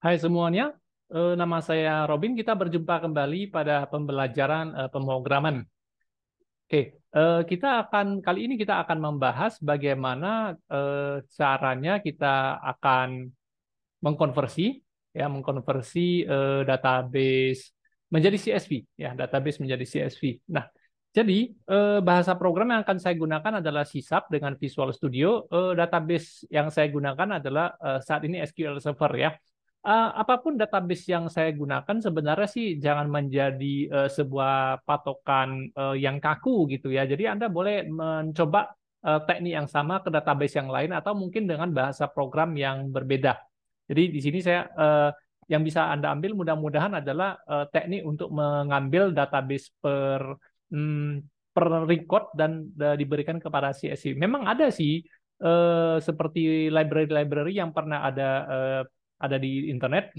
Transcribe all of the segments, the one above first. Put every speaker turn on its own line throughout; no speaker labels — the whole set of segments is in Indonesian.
Hai semuanya, nama saya Robin. Kita berjumpa kembali pada pembelajaran pemrograman. Oke, kali ini kita akan membahas bagaimana caranya kita akan mengkonversi, database menjadi CSV, ya, database menjadi CSV. Nah, jadi bahasa program yang akan saya gunakan adalah C# dengan Visual Studio. Database yang saya gunakan adalah saat ini SQL Server, ya. Apapun database yang saya gunakan sebenarnya sih jangan menjadi sebuah patokan yang kaku gitu ya. Jadi Anda boleh mencoba teknik yang sama ke database yang lain atau mungkin dengan bahasa program yang berbeda. Jadi di sini yang bisa Anda ambil mudah-mudahan adalah teknik untuk mengambil database per record dan diberikan kepada CSV. Memang ada sih seperti library-library yang pernah ada di internet,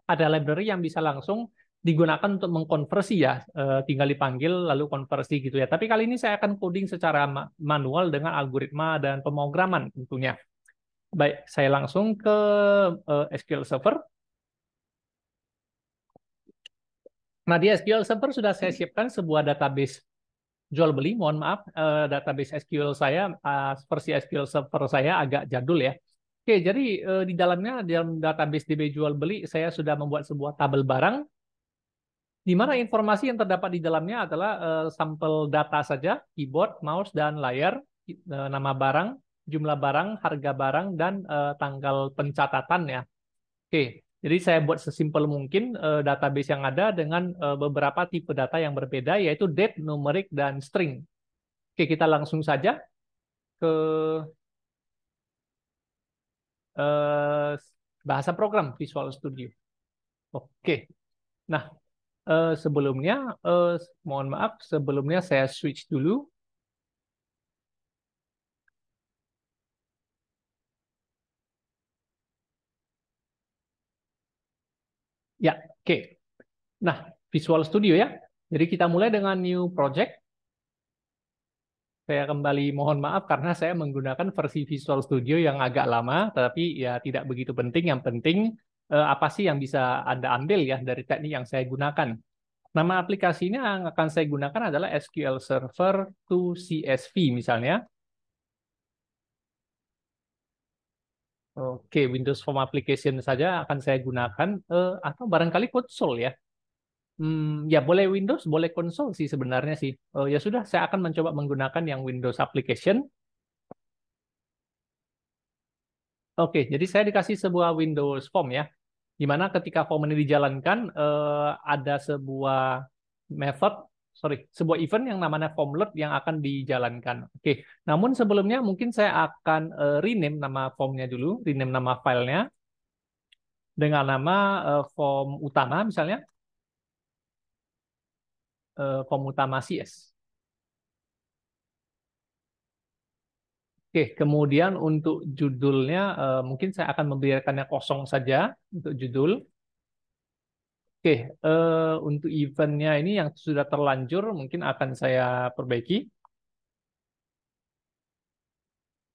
ada library yang bisa langsung digunakan untuk mengkonversi ya, tinggal dipanggil lalu konversi gitu ya. Tapi kali ini saya akan coding secara manual dengan algoritma dan pemrograman tentunya. Baik, saya langsung ke SQL Server. Nah, di SQL Server sudah saya siapkan sebuah database jual beli. Mohon maaf, database SQL saya, versi SQL Server saya agak jadul ya. Oke, jadi di dalam database DB jual beli, saya sudah membuat sebuah tabel barang, di mana informasi yang terdapat di dalamnya adalah sampel data saja, keyboard, mouse, dan layar, nama barang, jumlah barang, harga barang, dan tanggal pencatatan ya. Oke, jadi saya buat sesimpel mungkin database yang ada dengan beberapa tipe data yang berbeda, yaitu date, numeric, dan string. Oke, kita langsung saja ke eh, bahasa program Visual Studio. Oke, nah sebelumnya, mohon maaf, sebelumnya saya switch dulu. Ya, oke. Nah, Visual Studio ya. Jadi kita mulai dengan new project. Saya kembali mohon maaf karena saya menggunakan versi Visual Studio yang agak lama, tapi ya tidak begitu penting. Yang penting apa sih yang bisa Anda ambil ya dari teknik yang saya gunakan. Nama aplikasinya yang akan saya gunakan adalah SQL Server to CSV misalnya. Oke, Windows Form Application saja akan saya gunakan, atau barangkali konsol ya. Ya boleh Windows, boleh konsol sih sebenarnya sih. Ya sudah, saya akan mencoba menggunakan yang Windows Application. Oke, jadi saya dikasih sebuah Windows Form ya, di mana ketika form ini dijalankan, ada sebuah event yang namanya formlet yang akan dijalankan. Oke, namun sebelumnya mungkin saya akan rename nama formnya dulu, rename nama filenya dengan nama form utama misalnya, form utama CS. Oke, kemudian untuk judulnya mungkin saya akan membiarkannya kosong saja untuk judul. Oke, untuk eventnya ini yang sudah terlanjur mungkin akan saya perbaiki.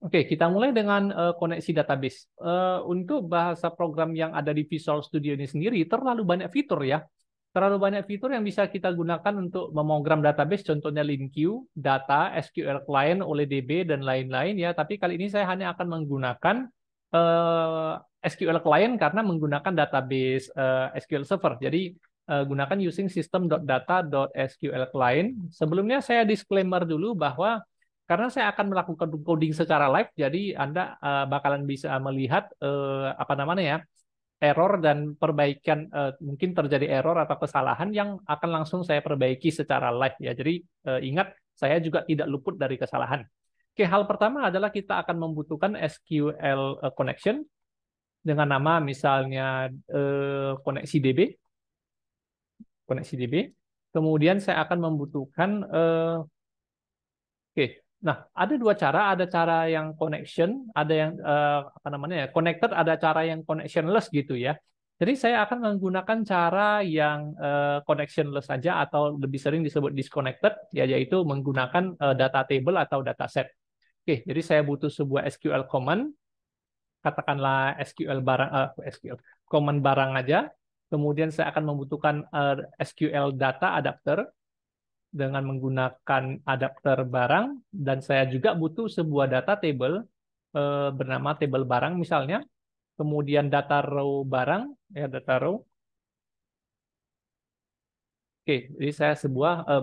Oke, kita mulai dengan koneksi database. Untuk bahasa program yang ada di Visual Studio ini sendiri terlalu banyak fitur ya. Terlalu banyak fitur yang bisa kita gunakan untuk memogram database, contohnya LinQ, data, SQL Client, OLEDB, dan lain-lain ya. Tapi kali ini saya hanya akan menggunakan SQL Client karena menggunakan database SQL Server. Jadi gunakan using system.data.sql client. Sebelumnya saya disclaimer dulu bahwa karena saya akan melakukan coding secara live, jadi Anda bakalan bisa melihat apa namanya ya, error dan perbaikan, mungkin terjadi error atau kesalahan yang akan langsung saya perbaiki secara live ya. Jadi ingat, saya juga tidak luput dari kesalahan. Oke, hal pertama adalah kita akan membutuhkan SQL connection dengan nama misalnya koneksi DB. Koneksi DB. Kemudian saya akan membutuhkan oke. Nah, ada dua cara, ada cara yang connection, ada yang apa namanya ya, connected, ada cara yang connectionless gitu ya. Jadi saya akan menggunakan cara yang connectionless saja atau lebih sering disebut disconnected, ya, yaitu menggunakan data table atau dataset. Oke, jadi saya butuh sebuah SQL command katakanlah SQL barang, SQL, command barang aja. Kemudian saya akan membutuhkan SQL data adapter dengan menggunakan adapter barang, dan saya juga butuh sebuah data table bernama table barang misalnya, kemudian data row barang, ya data row. Oke, jadi saya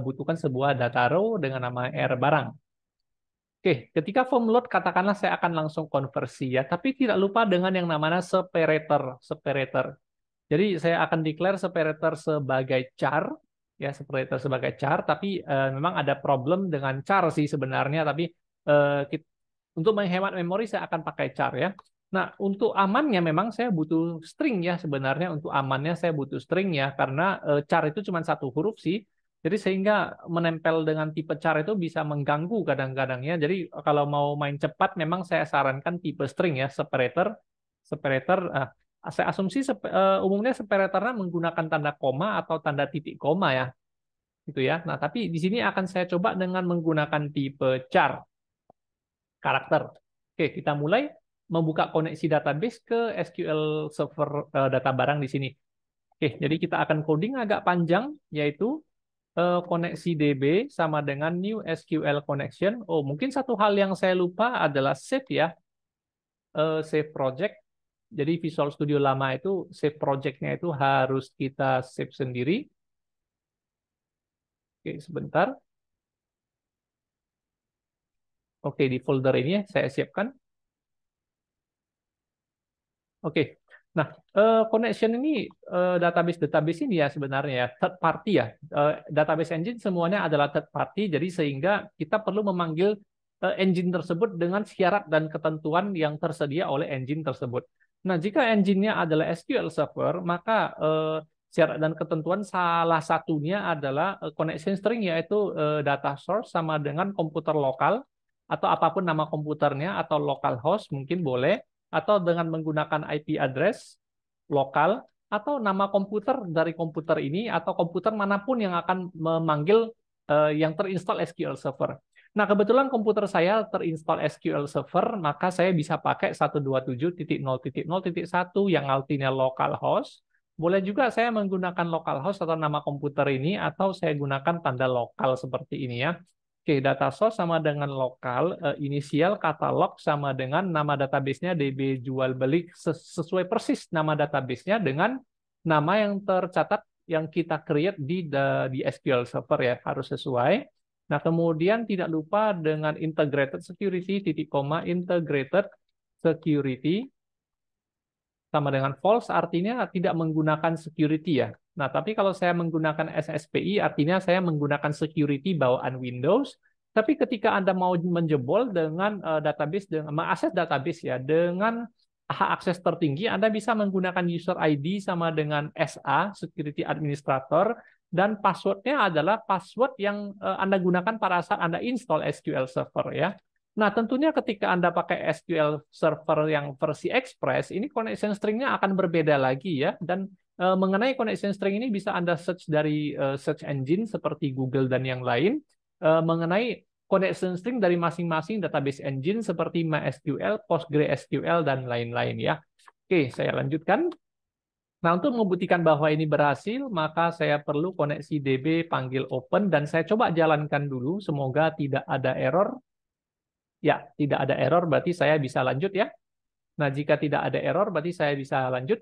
butuhkan sebuah data row dengan nama R barang. Oke, ketika form load katakanlah saya akan langsung konversi ya, tapi tidak lupa dengan yang namanya separator. Separator. Jadi saya akan declare separator sebagai char, ya separator sebagai char, tapi memang ada problem dengan char sih sebenarnya, tapi untuk menghemat memori saya akan pakai char ya. Nah, untuk amannya memang saya butuh string ya sebenarnya, untuk amannya saya butuh string ya, karena char itu cuma satu huruf sih. Jadi sehingga menempel dengan tipe char itu bisa mengganggu kadang-kadang ya. Jadi kalau mau main cepat memang saya sarankan tipe string ya, separator. Separator saya asumsi umumnya separatornya menggunakan tanda koma atau tanda titik koma ya. Gitu ya. Nah, tapi di sini akan saya coba dengan menggunakan tipe char karakter. Oke, kita mulai membuka koneksi database ke SQL Server data barang di sini. Oke, jadi kita akan coding agak panjang, yaitu koneksi DB sama dengan new SQL connection. Oh, mungkin satu hal yang saya lupa adalah save ya, save project. Jadi Visual Studio lama itu save project-nya itu harus kita save sendiri. Oke, sebentar. Oke, di folder ini saya siapkan. Oke. Nah, connection ini database ini ya sebenarnya ya third party ya. Database engine semuanya adalah third party, jadi sehingga kita perlu memanggil engine tersebut dengan syarat dan ketentuan yang tersedia oleh engine tersebut. Nah, jika engine-nya adalah SQL Server, maka syarat dan ketentuan salah satunya adalah connection string, yaitu data source sama dengan komputer lokal atau apapun nama komputernya, atau localhost mungkin boleh, atau dengan menggunakan IP address lokal, atau nama komputer dari komputer ini, atau komputer manapun yang akan memanggil yang terinstall SQL Server. Nah, kebetulan komputer saya terinstall SQL Server, maka saya bisa pakai 127.0.0.1 yang artinya localhost. Boleh juga saya menggunakan localhost atau nama komputer ini, atau saya gunakan tanda lokal seperti ini ya. Oke, data source sama dengan lokal, inisial katalog sama dengan nama database-nya DB jual beli, sesuai persis nama database-nya dengan nama yang tercatat yang kita create di SQL Server ya, harus sesuai. Nah, kemudian tidak lupa dengan integrated security, titik koma, integrated security sama dengan false artinya tidak menggunakan security ya. Nah, tapi kalau saya menggunakan SSPI artinya saya menggunakan security bawaan Windows. Tapi ketika Anda mau menjebol dengan database, dengan mengakses database ya, dengan hak akses tertinggi, Anda bisa menggunakan user ID sama dengan SA, security administrator, dan passwordnya adalah password yang Anda gunakan pada saat Anda install SQL Server ya. Nah, tentunya ketika Anda pakai SQL Server yang versi Express, ini connection string-nya akan berbeda lagi ya. Dan mengenai connection string ini bisa Anda search dari search engine seperti Google dan yang lain. Mengenai connection string dari masing-masing database engine seperti MySQL, PostgreSQL, dan lain-lain ya. Oke, saya lanjutkan. Nah, untuk membuktikan bahwa ini berhasil, maka saya perlu koneksi DB panggil open, dan saya coba jalankan dulu. Semoga tidak ada error. Ya, tidak ada error, berarti saya bisa lanjut ya. Nah, jika tidak ada error, berarti saya bisa lanjut.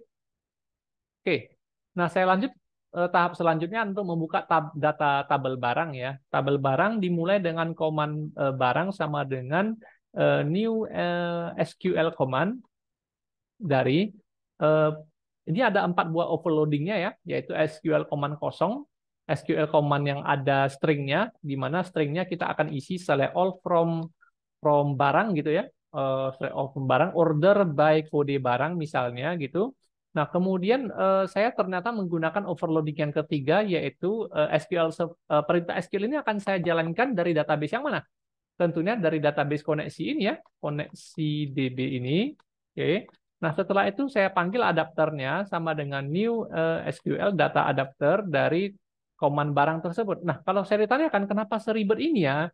Oke, nah saya lanjut tahap selanjutnya untuk membuka data tabel barang ya. Tabel barang dimulai dengan command barang sama dengan new SQL command dari, ini ada 4 buah overloadingnya ya, yaitu SQL command kosong, SQL command yang ada stringnya, di mana stringnya kita akan isi select all from barang gitu ya, barang, order by kode barang misalnya gitu. Nah, kemudian saya ternyata menggunakan overloading yang ketiga, yaitu perintah SQL ini akan saya jalankan dari database yang mana? Tentunya dari database koneksi ini ya, koneksi DB ini. Oke. Nah, setelah itu saya panggil adapternya sama dengan new SQL data adapter dari command barang tersebut. Nah, kalau saya ditanyakan kenapa seribet ini ya,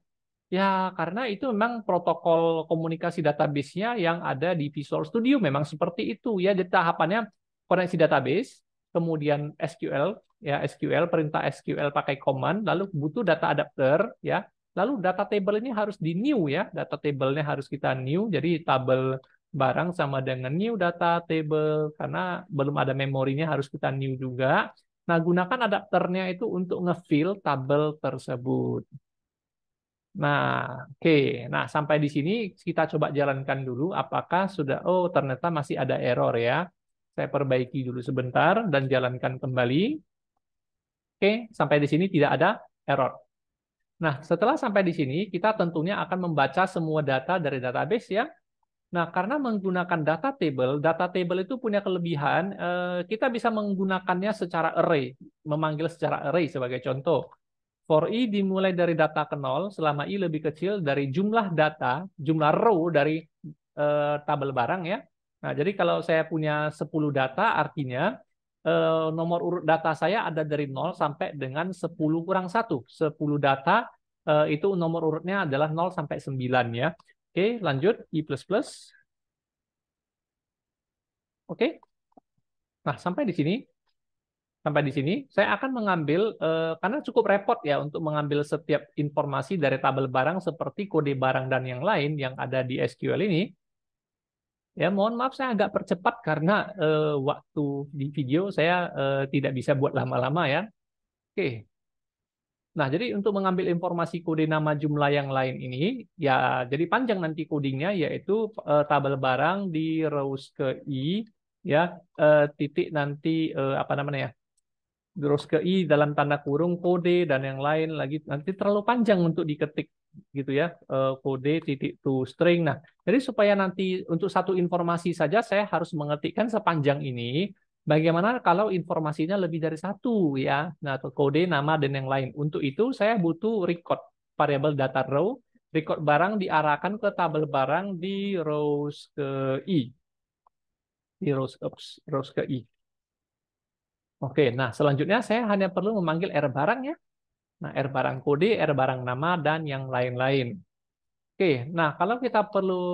Ya, karena itu memang protokol komunikasi database-nya yang ada di Visual Studio memang seperti itu ya. Jadi tahapannya koneksi database, kemudian SQL, ya SQL, perintah SQL pakai command, lalu butuh data adapter ya. Lalu data table ini harus di new ya. Data table-nya harus kita new. Jadi tabel barang sama dengan new data table karena belum ada memorinya harus kita new juga. Nah, gunakan adapternya itu untuk nge-fill tabel tersebut. Nah, oke. Nah, sampai di sini kita coba jalankan dulu apakah sudah, oh ternyata masih ada error ya. Saya perbaiki dulu sebentar dan jalankan kembali. Oke, sampai di sini tidak ada error. Nah, setelah sampai di sini, kita tentunya akan membaca semua data dari database ya. Nah, karena menggunakan data table itu punya kelebihan, kita bisa menggunakannya secara array, memanggil secara array sebagai contoh. For i dimulai dari data ke 0 selama i lebih kecil dari jumlah data, jumlah row dari tabel barang ya. Nah, jadi kalau saya punya 10 data artinya nomor urut data saya ada dari 0 sampai dengan 10 kurang 1. 10 data itu nomor urutnya adalah 0 sampai 9 ya. Oke, lanjut i++. Oke. Nah, sampai di sini, saya akan mengambil, karena cukup repot ya untuk mengambil setiap informasi dari tabel barang seperti kode barang dan yang lain yang ada di SQL ini. Ya, mohon maaf saya agak percepat karena waktu di video saya tidak bisa buat lama-lama ya. Oke. Nah, jadi untuk mengambil informasi kode nama jumlah yang lain ini, ya jadi panjang nanti codingnya, yaitu tabel barang di rows ke i, ya titik nanti apa namanya ya, terus ke i dalam tanda kurung kode dan yang lain lagi nanti terlalu panjang untuk diketik gitu ya, kode titik to string. Nah, jadi supaya nanti untuk satu informasi saja saya harus mengetikkan sepanjang ini. Bagaimana kalau informasinya lebih dari satu ya? Nah, atau kode nama dan yang lain. Untuk itu saya butuh record variabel data row. Record barang diarahkan ke tabel barang di rows ke i, di rows ke i. Oke, nah selanjutnya saya hanya perlu memanggil R barang ya. Nah, R barang kode, R barang nama, dan yang lain-lain. Oke, nah kalau kita perlu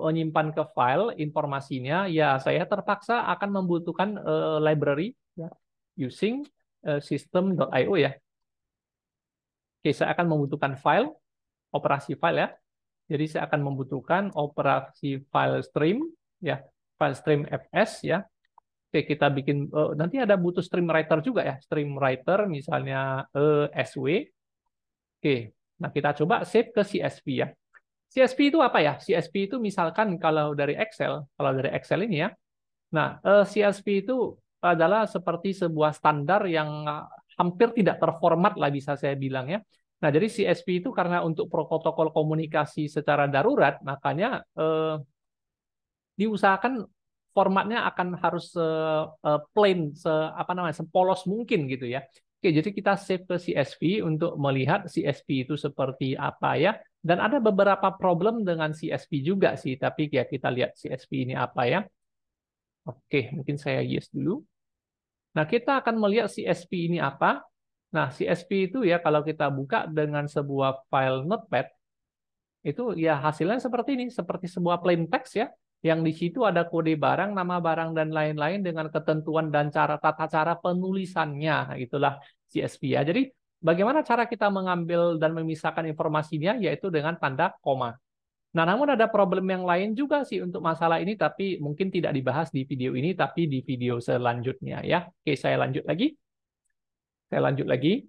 menyimpan ke file informasinya, ya saya terpaksa akan membutuhkan library ya, using system.io ya. Oke, saya akan membutuhkan file, operasi file ya. Jadi saya akan membutuhkan operasi file stream ya, file stream fs ya. Oke, kita bikin nanti ada butuh stream writer juga ya, stream writer misalnya sw. Oke, nah kita coba save ke CSV ya. CSV itu apa ya? CSV itu misalkan kalau dari Excel ini ya. Nah, CSV itu adalah seperti sebuah standar yang hampir tidak terformat lah bisa saya bilang ya. Nah, jadi CSV itu karena untuk protokol komunikasi secara darurat, makanya diusahakan formatnya akan harus plain, apa namanya, sepolos mungkin gitu ya. Oke, jadi kita save ke CSV untuk melihat CSV itu seperti apa ya. Dan ada beberapa problem dengan CSV juga sih, tapi ya kita lihat CSV ini apa ya. Oke, mungkin saya yes dulu. Nah, kita akan melihat CSV ini apa. Nah, CSV itu ya kalau kita buka dengan sebuah file Notepad, itu ya hasilnya seperti ini, seperti sebuah plain text ya, yang di situ ada kode barang, nama barang dan lain-lain dengan ketentuan dan tata cara penulisannya. Nah, itulah CSV ya. Jadi bagaimana cara kita mengambil dan memisahkan informasinya yaitu dengan tanda koma. Nah, namun ada problem yang lain juga sih untuk masalah ini, tapi mungkin tidak dibahas di video ini, tapi di video selanjutnya ya. Oke, saya lanjut lagi. Saya lanjut lagi.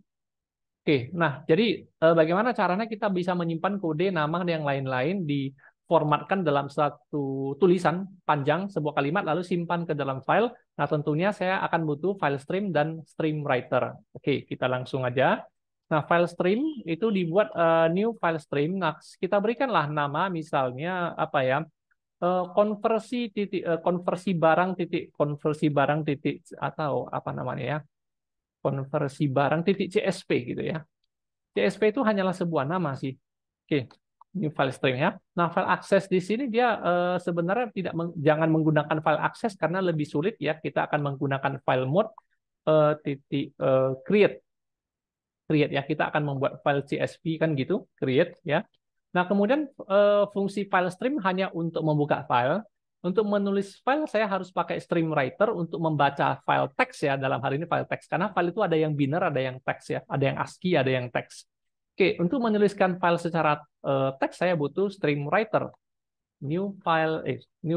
Oke, nah jadi bagaimana caranya kita bisa menyimpan kode, nama, dan yang lain-lain diformatkan dalam satu tulisan panjang, sebuah kalimat, lalu simpan ke dalam file. Nah, tentunya saya akan butuh file stream dan stream writer. Oke, kita langsung aja. Nah, file stream itu dibuat new file stream. Nah, kita berikanlah nama misalnya apa ya? Konversi barang titik atau apa namanya ya? Konversi barang titik CSV gitu ya. CSV itu hanyalah sebuah nama sih. Oke, ini file stream ya. Nah, file akses di sini dia sebenarnya jangan menggunakan file akses karena lebih sulit ya. Kita akan menggunakan file mode create. Create ya. Kita akan membuat file CSV kan gitu, create ya. Nah, kemudian fungsi file stream hanya untuk membuka file. Untuk menulis file, saya harus pakai stream writer untuk membaca file teks ya, dalam hal ini file teks. Karena file itu ada yang biner, ada yang teks ya, ada yang ASCII, ada yang teks. Oke, untuk menuliskan file secara teks, saya butuh stream writer. New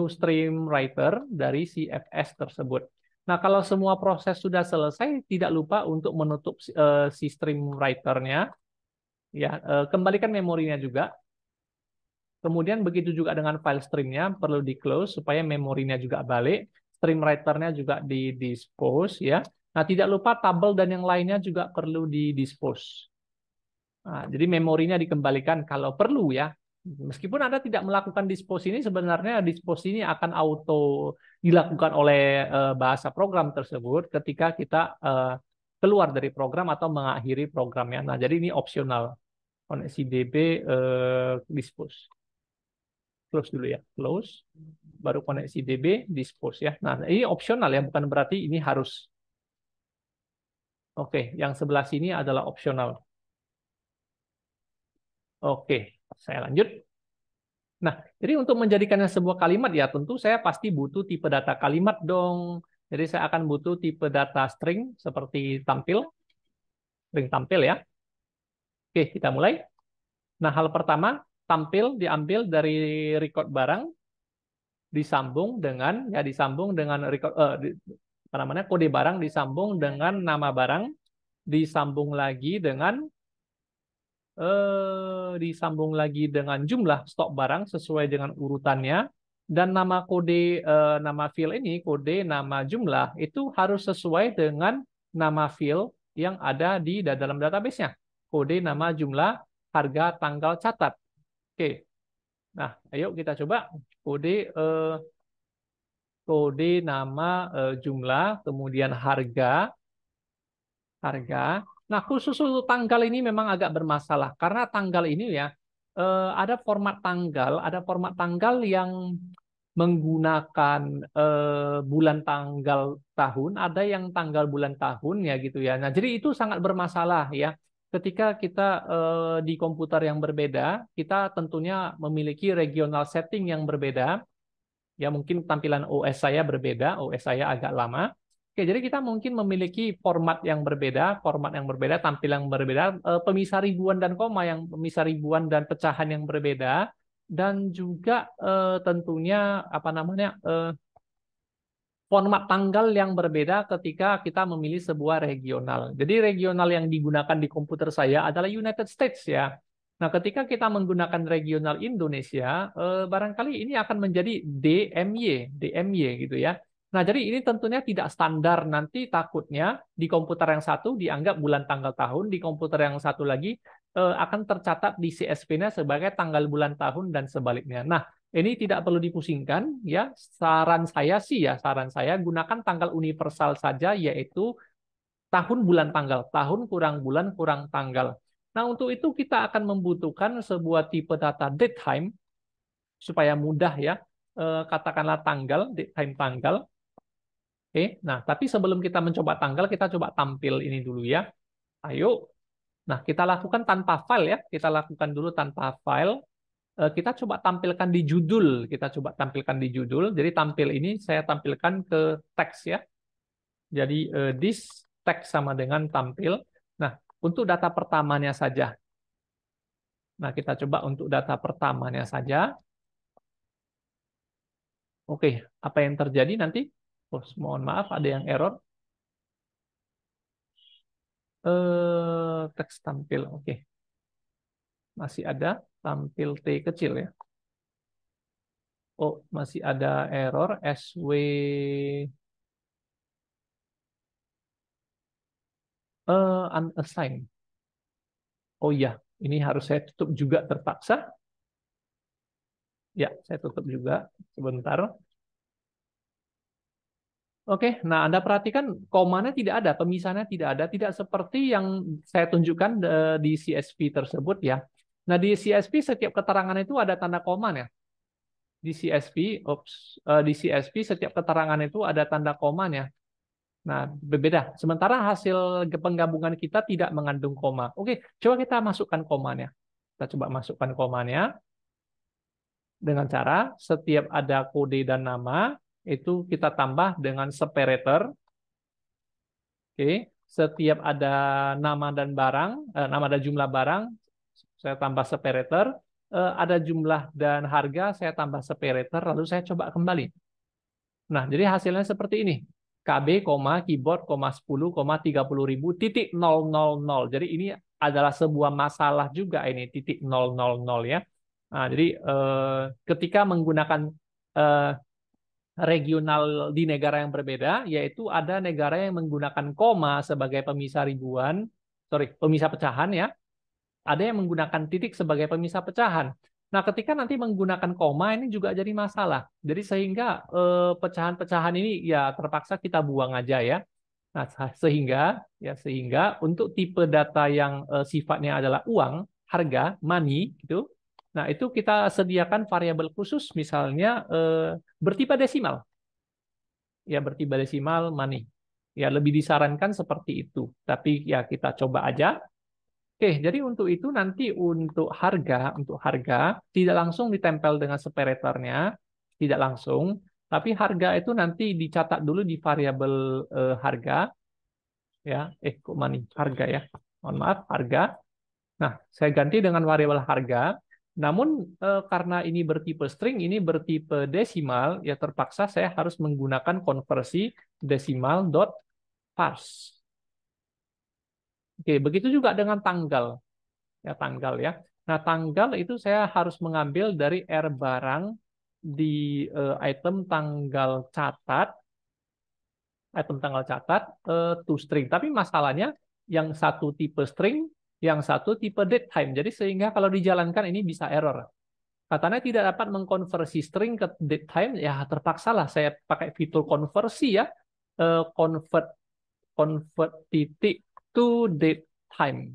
stream writer dari CFS tersebut. Nah, kalau semua proses sudah selesai, tidak lupa untuk menutup si stream writer-nya. Ya, kembalikan memorinya juga. Kemudian begitu juga dengan file streamnya perlu di close supaya memorinya juga balik, stream writer-nya juga di dispose ya. Nah, tidak lupa tabel dan yang lainnya juga perlu di dispose. Nah, jadi memorinya dikembalikan kalau perlu ya. Meskipun Anda tidak melakukan dispose ini, sebenarnya dispose ini akan auto dilakukan oleh bahasa program tersebut ketika kita keluar dari program atau mengakhiri programnya. Nah, jadi ini opsional. Koneksi DB dispose. Close dulu ya, close, baru koneksi DB, dispose ya. Nah, ini opsional ya, bukan berarti ini harus. Oke, yang sebelah sini adalah opsional. Oke, saya lanjut. Nah, jadi untuk menjadikannya sebuah kalimat ya, tentu saya pasti butuh tipe data kalimat dong. Jadi saya akan butuh tipe data string seperti tampil, string tampil ya. Oke, kita mulai. Nah, hal pertama, tampil diambil dari record barang, disambung dengan record apa namanya, kode barang, disambung dengan nama barang, disambung lagi dengan jumlah stok barang sesuai dengan urutannya, dan nama kode nama field ini, kode nama jumlah itu harus sesuai dengan nama field yang ada di dalam database-nya. Kode nama jumlah harga tanggal catat. Oke. Nah, ayo kita coba kode nama jumlah, kemudian harga. Nah, khusus untuk tanggal ini memang agak bermasalah karena tanggal ini ya ada format tanggal yang menggunakan bulan tanggal tahun, ada yang tanggal bulan tahun ya gitu ya. Nah, jadi itu sangat bermasalah ya. Ketika kita di komputer yang berbeda, kita tentunya memiliki regional setting yang berbeda. Ya mungkin tampilan OS saya berbeda, OS saya agak lama. Oke, jadi kita mungkin memiliki format yang berbeda, tampilan yang berbeda, pemisah ribuan dan koma yang pemisah ribuan dan pecahan yang berbeda, dan juga tentunya apa namanya format tanggal yang berbeda ketika kita memilih sebuah regional. Jadi regional yang digunakan di komputer saya adalah United States ya. Nah, ketika kita menggunakan regional Indonesia, barangkali ini akan menjadi DMY gitu ya. Nah, jadi ini tentunya tidak standar. Nanti takutnya di komputer yang satu dianggap bulan tanggal tahun, di komputer yang satu lagi akan tercatat di CSV-nya sebagai tanggal bulan tahun dan sebaliknya. Nah, ini tidak perlu dipusingkan ya. Saran saya gunakan tanggal universal saja, yaitu tahun bulan tanggal, tahun kurang bulan kurang tanggal. Nah, untuk itu kita akan membutuhkan sebuah tipe data datetime supaya mudah ya. Katakanlah tanggal, datetime tanggal. Oke. Nah, tapi sebelum kita mencoba tanggal, kita coba tampil ini dulu ya. Ayo. Nah, kita lakukan tanpa file ya. Kita lakukan dulu tanpa file. Kita coba tampilkan di judul. Kita coba tampilkan di judul. Jadi tampil ini saya tampilkan ke teks ya. Jadi this teks sama dengan tampil. Nah, untuk data pertamanya saja. Nah, kita coba untuk data pertamanya saja. Oke, apa yang terjadi nanti? Oh, mohon maaf, ada yang error. Teks tampil, oke. Masih ada tampil T kecil ya. Oh, masih ada error SW unassigned. Oh iya, ini harus saya tutup juga terpaksa. Ya, saya tutup juga sebentar. Oke, nah Anda perhatikan komanya tidak ada, pemisahnya tidak ada, tidak seperti yang saya tunjukkan di CSV tersebut ya. Nah, di CSV setiap keterangan itu ada tanda komanya. Di CSV setiap keterangan itu ada tanda komanya. Nah, berbeda. Sementara hasil penggabungan kita tidak mengandung koma. Oke, coba kita masukkan komanya. Kita coba masukkan komanya dengan cara setiap ada kode dan nama itu kita tambah dengan separator. Oke, setiap ada nama dan barang, nama dan jumlah barang, saya tambah separator. Ada jumlah dan harga, saya tambah separator, lalu saya coba kembali. Nah, jadi hasilnya seperti ini. KB, keyboard, 10, 30.000, titik 000. Jadi ini adalah sebuah masalah juga ini, titik 000 ya. Nah, jadi ketika menggunakan eh, regional di negara yang berbeda, yaitu ada negara yang menggunakan koma sebagai pemisah ribuan, pemisah pecahan ya, ada yang menggunakan titik sebagai pemisah pecahan. Nah, ketika nanti menggunakan koma ini juga jadi masalah. Jadi sehingga pecahan-pecahan ini ya terpaksa kita buang aja ya. Nah, sehingga untuk tipe data yang sifatnya adalah uang, harga, money gitu. Nah, itu kita sediakan variabel khusus misalnya bertipe desimal. Ya, bertipe desimal money. Ya, lebih disarankan seperti itu. Tapi ya kita coba aja. Oke, jadi untuk itu nanti untuk harga tidak langsung ditempel dengan separatornya, tidak langsung, tapi harga itu nanti dicatat dulu di variabel harga ya. Kok money? Harga ya. Mohon maaf, harga. Nah, saya ganti dengan variabel harga. Namun karena ini bertipe string, ini bertipe desimal, ya terpaksa saya harus menggunakan konversi desimal dot parse. Oke, begitu juga dengan tanggal. Ya, tanggal ya. Nah, tanggal itu saya harus mengambil dari R barang di item tanggal catat, to string. Tapi masalahnya yang satu tipe string, yang satu tipe date time. Jadi sehingga kalau dijalankan ini bisa error. Katanya tidak dapat mengkonversi string ke date time, ya terpaksalah saya pakai fitur konversi ya, convert convert titik to date time.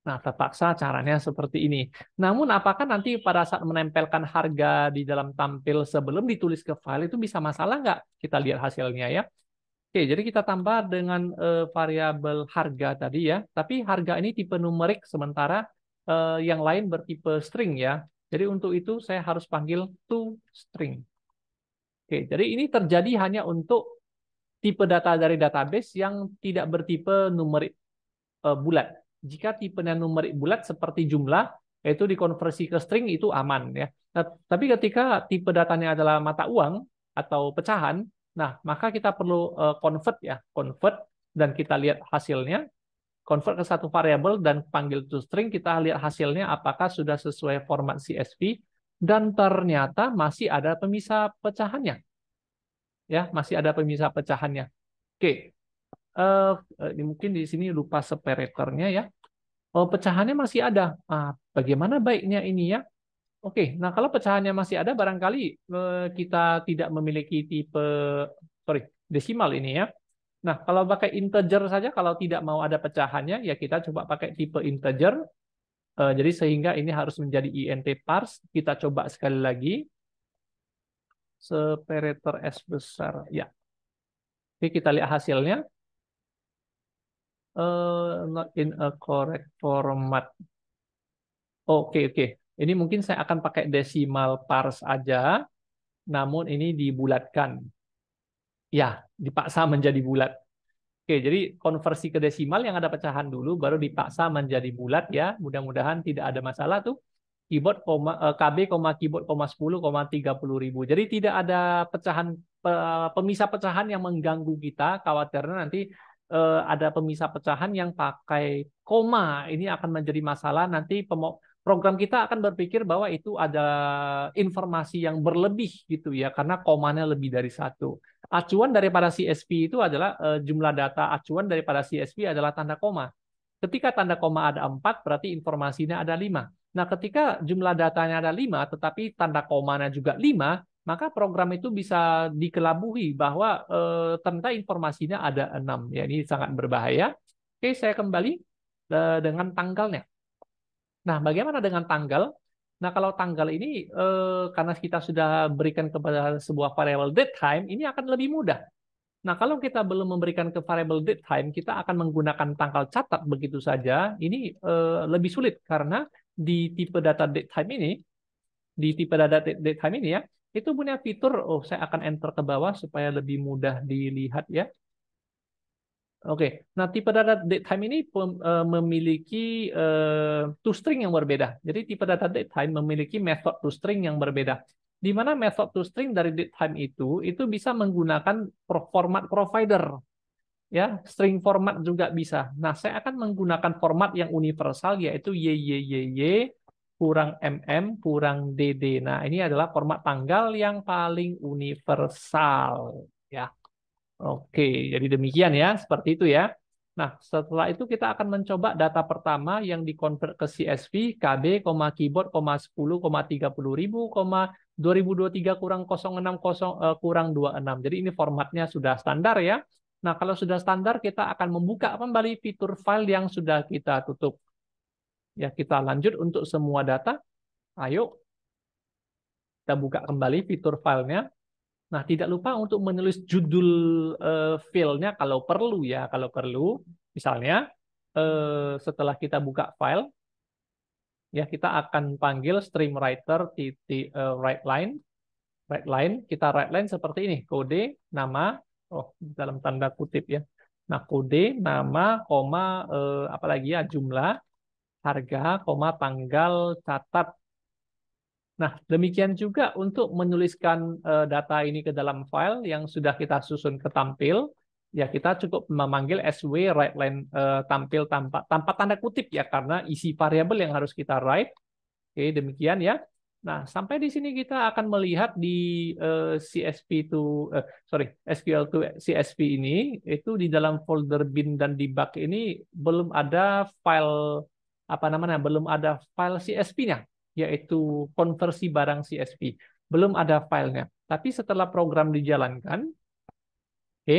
Nah, terpaksa caranya seperti ini. Namun, apakah nanti pada saat menempelkan harga di dalam tampil sebelum ditulis ke file itu bisa masalah nggak? Kita lihat hasilnya ya. Oke, jadi kita tambah dengan variabel harga tadi ya. Tapi harga ini tipe numerik, sementara yang lain bertipe string ya. Jadi untuk itu saya harus panggil toString. Oke, jadi ini terjadi hanya untuk tipe data dari database yang tidak bertipe numerik bulat. Jika tipenya numerik bulat seperti jumlah, yaitu dikonversi ke string itu aman ya. Nah, tapi ketika tipe datanya adalah mata uang atau pecahan, nah maka kita perlu convert dan kita lihat hasilnya, convert ke satu variabel dan panggil to string, kita lihat hasilnya apakah sudah sesuai format CSV dan ternyata masih ada pemisah pecahannya. Ya, masih ada pemisah pecahannya. Oke. Mungkin di sini lupa separatornya ya. Pecahannya masih ada. Bagaimana baiknya ini ya? Oke, nah kalau pecahannya masih ada, barangkali kita tidak memiliki tipe desimal ini ya. Nah, kalau pakai integer saja, kalau tidak mau ada pecahannya, ya kita coba pakai tipe integer. Jadi sehingga ini harus menjadi int parse. Kita coba sekali lagi. Separator S besar. Ya. Oke, kita lihat hasilnya. Not in a correct format. Oke, oke. Ini mungkin saya akan pakai desimal parse aja, namun ini dibulatkan. Ya, dipaksa menjadi bulat. Oke, jadi konversi ke desimal yang ada pecahan dulu, baru dipaksa menjadi bulat ya. Mudah-mudahan tidak ada masalah tuh. Keyboard, KB, keyboard, 10, 30.000. Jadi tidak ada pecahan pemisah pecahan yang mengganggu kita. Khawatirnya nanti ada pemisah pecahan yang pakai koma. Ini akan menjadi masalah. Nanti program kita akan berpikir bahwa itu ada informasi yang berlebih gitu ya, karena komanya lebih dari satu. Acuan daripada CSV itu adalah jumlah data acuan daripada CSV adalah tanda koma. Ketika tanda koma ada 4, berarti informasinya ada 5. Nah, ketika jumlah datanya ada 5, tetapi tanda komanya juga 5, maka program itu bisa dikelabui bahwa ternyata informasinya ada 6. Ya, ini sangat berbahaya. Oke, saya kembali dengan tanggalnya. Nah, bagaimana dengan tanggal? Nah, kalau tanggal ini, karena kita sudah berikan kepada sebuah variabel date time, ini akan lebih mudah. Nah, kalau kita belum memberikan ke variable date time, kita akan menggunakan tanggal catat begitu saja. Ini lebih sulit karena di tipe data datetime ini, ya, itu punya fitur, oh saya akan enter ke bawah supaya lebih mudah dilihat ya. Oke, nah tipe data datetime ini memiliki toString yang berbeda. Jadi tipe data datetime memiliki method toString yang berbeda. Di mana method toString dari datetime itu bisa menggunakan format provider, ya, string format juga bisa. Nah, saya akan menggunakan format yang universal yaitu YYYY kurang MM kurang DD. Nah, ini adalah format tanggal yang paling universal, ya. Oke, jadi demikian ya, seperti itu ya. Nah, setelah itu kita akan mencoba data pertama yang dikonvert ke CSV KB, keyboard, 10, 30.000, 2023 kurang 060 kurang 26. Jadi ini formatnya sudah standar ya. Nah, kalau sudah standar kita akan membuka kembali fitur file yang sudah kita tutup. Ya, kita lanjut untuk semua data. Ayo kita buka kembali fitur filenya. Nah, tidak lupa untuk menulis judul filenya kalau perlu ya, kalau perlu. Misalnya setelah kita buka file, ya kita akan panggil streamwriter titik write line, kita write line seperti ini, kode, nama, oh dalam tanda kutip ya. Nah, kode, nama, koma, apalagi ya, jumlah, harga, koma, tanggal, catat. Nah, demikian juga untuk menuliskan data ini ke dalam file yang sudah kita susun ke tampil, ya kita cukup memanggil sw write line tampil tanpa tanda kutip ya, karena isi variabel yang harus kita write. Oke, demikian ya. Nah, sampai di sini kita akan melihat di CSV to SQL to CSV ini itu di dalam folder bin dan debug ini belum ada file apa namanya? Belum ada file CSV-nya, yaitu konversi barang CSV. Belum ada filenya. Tapi setelah program dijalankan, oke,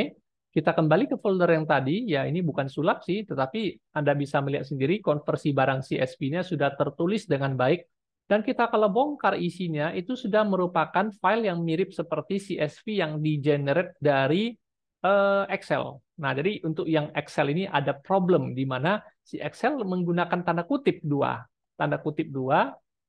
kita kembali ke folder yang tadi, ya ini bukan sulap sih, tetapi Anda bisa melihat sendiri konversi barang CSV-nya sudah tertulis dengan baik, dan kita kalau bongkar isinya, itu sudah merupakan file yang mirip seperti CSV yang di-generate dari Excel. Nah, jadi untuk yang Excel ini ada problem, di mana si Excel menggunakan tanda kutip dua,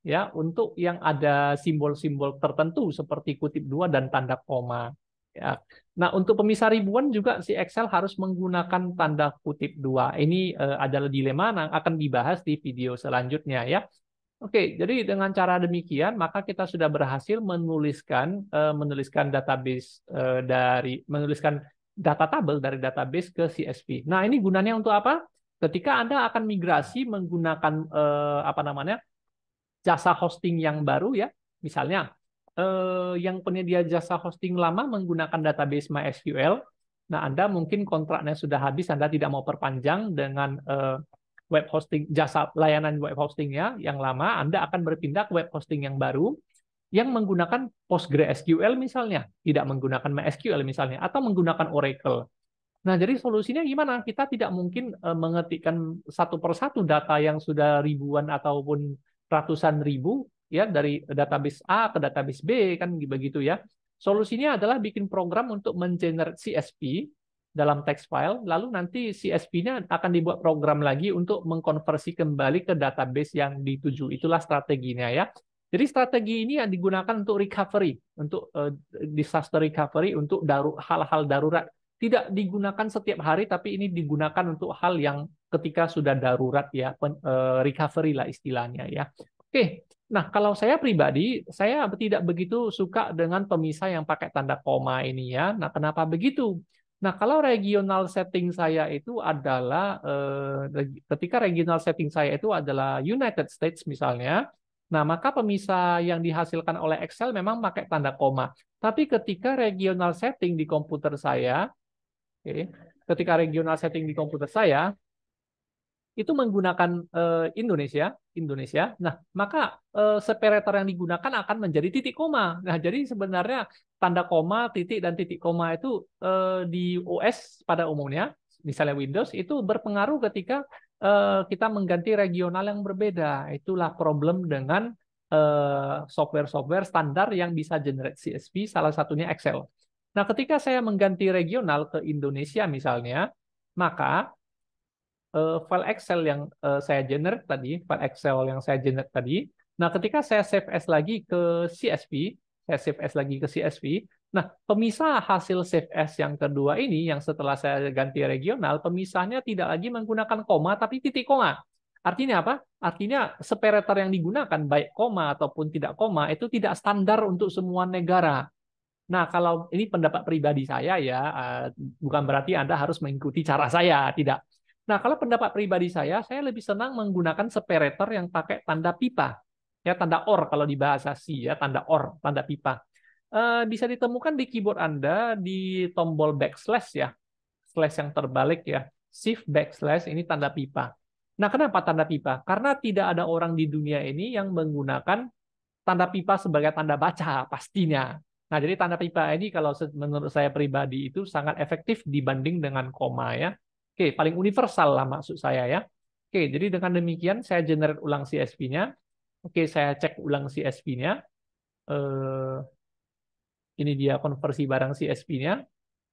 ya, untuk yang ada simbol-simbol tertentu seperti kutip dua dan tanda koma. Ya. Nah, untuk pemisah ribuan juga si Excel harus menggunakan tanda kutip dua. Ini adalah dilema yang akan dibahas di video selanjutnya ya. Oke, jadi dengan cara demikian maka kita sudah berhasil menuliskan database menuliskan data tabel dari database ke CSV. Nah, ini gunanya untuk apa? Ketika Anda akan migrasi menggunakan apa namanya? Jasa hosting yang baru ya. Misalnya yang penyedia jasa hosting lama menggunakan database MySQL. Nah, Anda mungkin kontraknya sudah habis, Anda tidak mau perpanjang dengan web hosting, jasa layanan web hostingnya yang lama, Anda akan berpindah ke web hosting yang baru yang menggunakan PostgreSQL misalnya, tidak menggunakan MySQL misalnya, atau menggunakan Oracle. Nah, jadi solusinya gimana? Kita tidak mungkin mengetikkan satu persatu data yang sudah ribuan ataupun ratusan ribu ya dari database A ke database B kan begitu ya. Solusinya adalah bikin program untuk mengenerate CSV dalam text file, lalu nanti CSV-nya akan dibuat program lagi untuk mengkonversi kembali ke database yang dituju. Itulah strateginya ya. Jadi strategi ini yang digunakan untuk recovery, untuk disaster recovery, untuk hal-hal darurat. Tidak digunakan setiap hari, tapi ini digunakan untuk hal yang ketika sudah darurat ya, recovery lah istilahnya ya. Oke, nah kalau saya pribadi, saya tidak begitu suka dengan pemisah yang pakai tanda koma ini ya. Nah, kenapa begitu? Nah, kalau regional setting saya itu adalah ketika regional setting saya itu adalah United States misalnya, nah maka pemisah yang dihasilkan oleh Excel memang pakai tanda koma. Tapi ketika regional setting di komputer saya, ketika regional setting di komputer saya itu menggunakan Indonesia. Nah, maka separator yang digunakan akan menjadi titik koma. Nah, jadi sebenarnya tanda koma, titik dan titik koma itu di OS pada umumnya, misalnya Windows itu berpengaruh ketika kita mengganti regional yang berbeda. Itulah problem dengan software-software standar yang bisa generate CSV, salah satunya Excel. Nah, ketika saya mengganti regional ke Indonesia misalnya, maka file Excel yang saya generate tadi, file Excel yang saya generate tadi. Nah, ketika saya save as lagi ke CSV, saya save as lagi ke CSV. Nah, pemisah hasil save as yang kedua ini, yang setelah saya ganti regional, pemisahnya tidak lagi menggunakan koma, tapi titik koma. Artinya apa? Artinya separator yang digunakan, baik koma ataupun tidak koma, itu tidak standar untuk semua negara. Nah, kalau ini pendapat pribadi saya ya, bukan berarti Anda harus mengikuti cara saya, tidak. Nah, kalau pendapat pribadi saya lebih senang menggunakan separator yang pakai tanda pipa. Ya, tanda OR kalau di bahasa C ya, tanda OR, tanda pipa. Bisa ditemukan di keyboard Anda di tombol backslash ya, slash yang terbalik ya. Shift backslash ini tanda pipa. Nah, kenapa tanda pipa? Karena tidak ada orang di dunia ini yang menggunakan tanda pipa sebagai tanda baca pastinya. Nah, jadi tanda pipa ini kalau menurut saya pribadi itu sangat efektif dibanding dengan koma ya. Oke, paling universal lah maksud saya ya. Oke, jadi dengan demikian saya generate ulang CSV-nya. Oke, saya cek ulang CSV-nya. Ini dia konversi barang CSV-nya.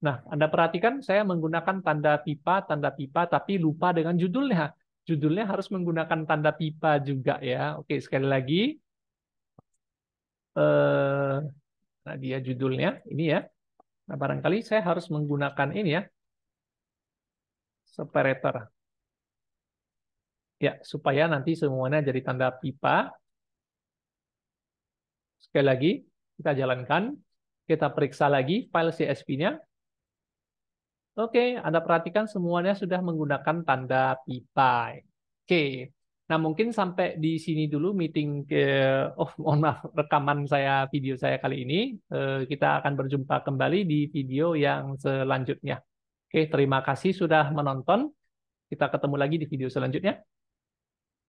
Nah, Anda perhatikan saya menggunakan tanda pipa, tapi lupa dengan judulnya. Judulnya harus menggunakan tanda pipa juga ya. Oke, sekali lagi. Nah, dia judulnya ini ya. Nah, barangkali saya harus menggunakan ini ya, separator. Ya, supaya nanti semuanya jadi tanda pipa. Sekali lagi, kita jalankan. Kita periksa lagi file CSV-nya. Oke, Anda perhatikan semuanya sudah menggunakan tanda pipa. Oke, nah mungkin sampai di sini dulu meeting mohon maaf, rekaman saya, video saya kali ini. Kita akan berjumpa kembali di video yang selanjutnya. Oke, terima kasih sudah menonton. Kita ketemu lagi di video selanjutnya.